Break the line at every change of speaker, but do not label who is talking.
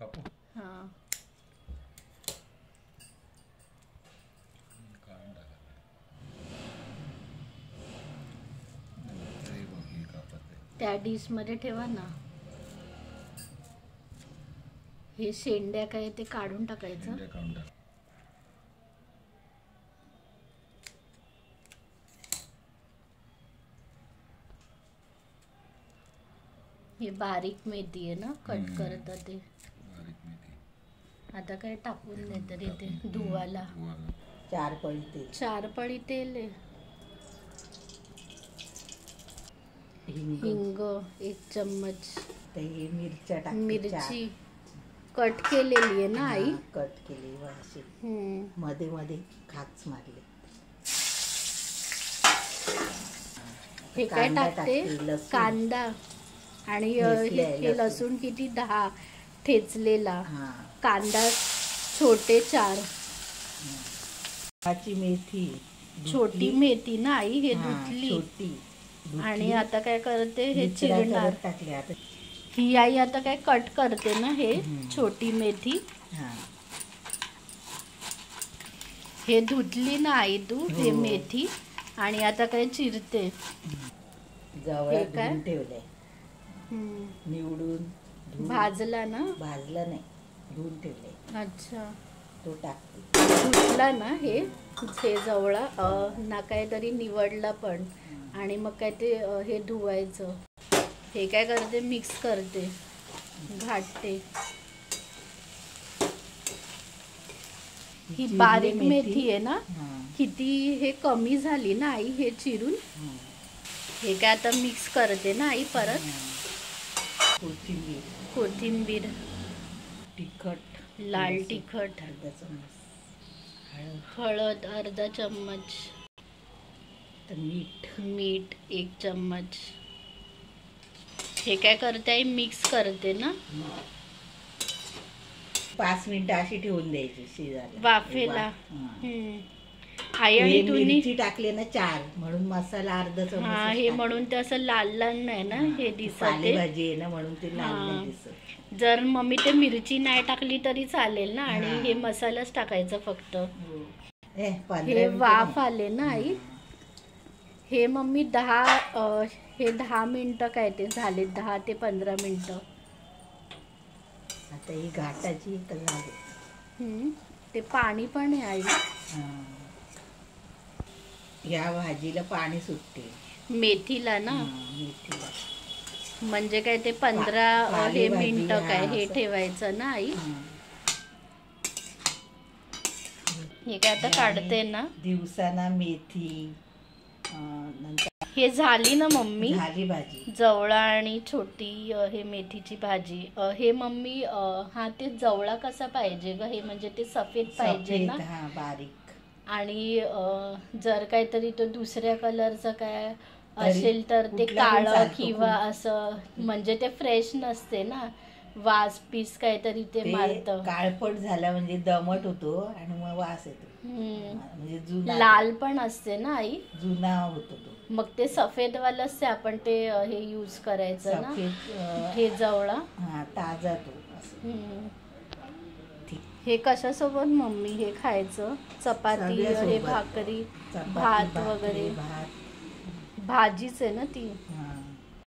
कापू
हां
काढून टाका. हे बघ, हे कापत आहे.
त्या डिशमध्ये ठेवा ना. हे शेंड्या काय ते काढून टाकायचं.
शेंड्या काढून टाक.
हे बारीक मेथी आहे ना, कट करता ते.
बारीक मेथी
आता काय टाकून देतात इथे धुवाला.
धुवाला.
4 पळी तेल.
4 पळी तेल आहे. हिंग 1 चम्मच.
ते मिरच्या टाक.
मिरची कट केलेली आहे ना आई.
कट केली अशी. मध्ये मध्ये खाच मारले.
हे काय टाकते कांदा आणि हे लसूण किती 10 ठेचलेला. कांदा छोटे 4.
मेथी
छोटी मेथी ना आई. हे धुतली आणि आता काय करते हे चिरणार.
टाकले आता.
ही आई आता काय कट करते ना हे छोटी मेथी. हे धुतली ना आई तू हे मेथी आणि आता काय चिरते.
जवळ धुवून ठेवलंय. निवडून
भाजला ना.
भाजला नाही, धुवून ठेवले.
अच्छा,
तो टाकते.
धुतला ना हे जवळा ना काहीतरी निवडला पण. आणि मग काय ते हे धुवायचं. हे काय करते मिक्स करते, घाटते. ही बारीक मेथी आहे ना, किती हे कमी झाली ना आई हे चिरून. हे काय आता मिक्स करते ना आई परत. कोथिंबीर,
तिखट,
लाल तिखट,
अर्धा चम्मच
हळद अर्धा चम्मच, मीठ 1 चम्मच. हे काय करते आई मिक्स करते ना.
5 मिनिटं अशी ठेवून द्यायची शिजायला
वाफेला. आई आणि
तुम्ही टाकले ना 4 म्हणून मसाला अर्धा चम्मच.
हे म्हणून ते असं लाल लाल नाही ना हे दिसत.
भाजी आहे ना म्हणून ते लाल नाही दिसत.
जर मम्मी ते मिरची नाही टाकली तरी चालेल ना. आणि हे मसालाच टाकायचं फक्त. हे वाफ आले ना आई. हे मम्मी 10 मिनिटं काय ते झाले. 10 ते 15 मिनिटं.
आता ही घाटाची
ते पाणी पण आहे आई.
या भाजीला पाणी सुटते.
मेथीला ना.
मेथीला
म्हणजे काय ते 15 हे मिनिटं काय हे ठेवायचं ना आई. हे काय आता काढते ना.
दिवसाना मेथी नंतर
हे झाली ना मम्मी.
झाली भाजी.
जवळा आणि छोटी हे मेथीची भाजी. हे मम्मी ते जवळा कसा पाहिजे ग. हे म्हणजे ते सफेद पाहिजे ना.
बारीक.
आणि जर काहीतरी तो दुसऱ्या कलरचा काय असेल तर ते काळं किंवा असं म्हणजे ते फ्रेश नसते ना. वास पीस काहीतरी ते मारतं.
काळपट झाला म्हणजे दमट होतो आणि मग वास येतो. म्हणजे जुना
लाल पण असते ना आई.
जुना होतो तो.
मग ते सफेदवालंच ते आपण ते हे यूज करायचं ना. हे जवळा
ताजा तो.
हे कशासोबत मम्मी हे खायचं. चपाती हे भाकरी भात वगैरे. भाजीच आहे ना ती.